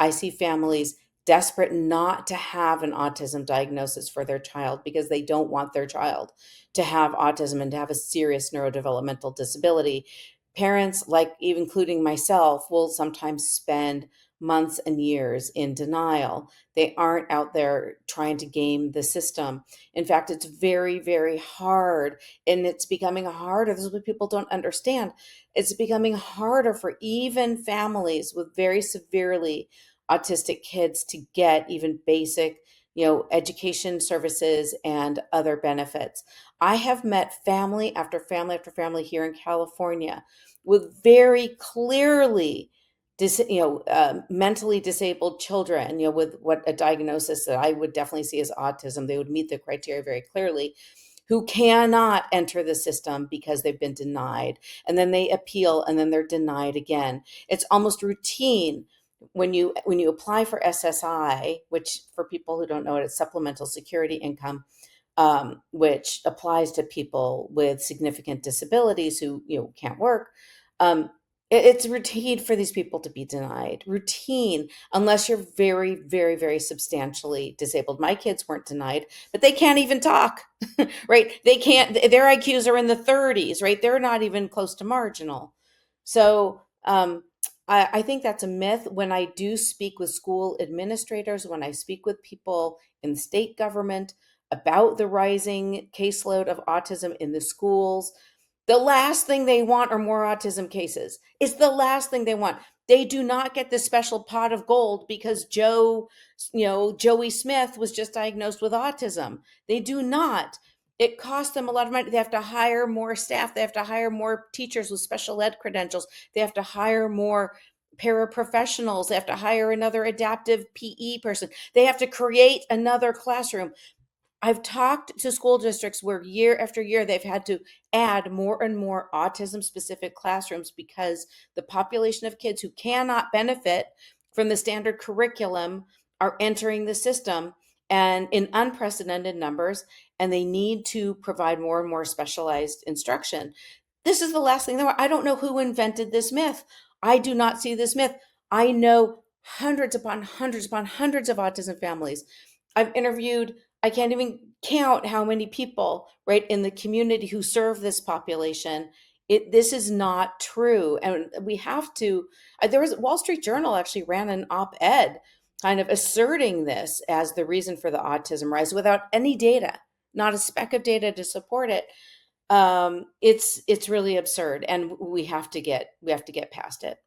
I see families desperate not to have an autism diagnosis for their child because they don't want their child to have autism and to have a serious neurodevelopmental disability. Parents, like even including myself, will sometimes spend months and years in denial. They aren't out there trying to game the system. In fact, it's very, very hard, and it's becoming harder. This is what people don't understand. It's becoming harder for even families with very severely autistic kids to get even basic, education services and other benefits. I have met family after family after family here in California with very clearly mentally disabled children, with what a diagnosis that I would definitely see as autism. They would meet the criteria very clearly, who cannot enter the system because they've been denied. And then they appeal and then they're denied again. It's almost routine when you apply for SSI, which for people who don't know it, it's supplemental security income, which applies to people with significant disabilities who can't work. Um, it's routine for these people to be denied. Routine, unless you're very, very, very substantially disabled. My kids weren't denied, but they can't even talk, right? They can't. Their IQs are in the 30s, right? They're not even close to marginal. So I think that's a myth. When I do speak with school administrators, when I speak with people in state government about the rising caseload of autism in the schools, the last thing they want are more autism cases. It's the last thing they want. They do not get the special pot of gold because Joey Smith was just diagnosed with autism. They do not. It costs them a lot of money. They have to hire more staff. They have to hire more teachers with special ed credentials. They have to hire more paraprofessionals. They have to hire another adaptive PE person. They have to create another classroom. I've talked to school districts where year after year they've had to add more and more autism specific classrooms because the population of kids who cannot benefit from the standard curriculum are entering the system and in unprecedented numbers, and they need to provide more and more specialized instruction. This is the last thing that I don't know who invented this myth. I do not see this myth. I know hundreds upon hundreds upon hundreds of autism families. I've interviewed, I can't even count how many people, right, in the community who serve this population. This is not true. And we have to, there was Wall Street Journal actually ran an op-ed kind of asserting this as the reason for the autism rise without any data, not a speck of data to support it. It's really absurd, and we have to get past it.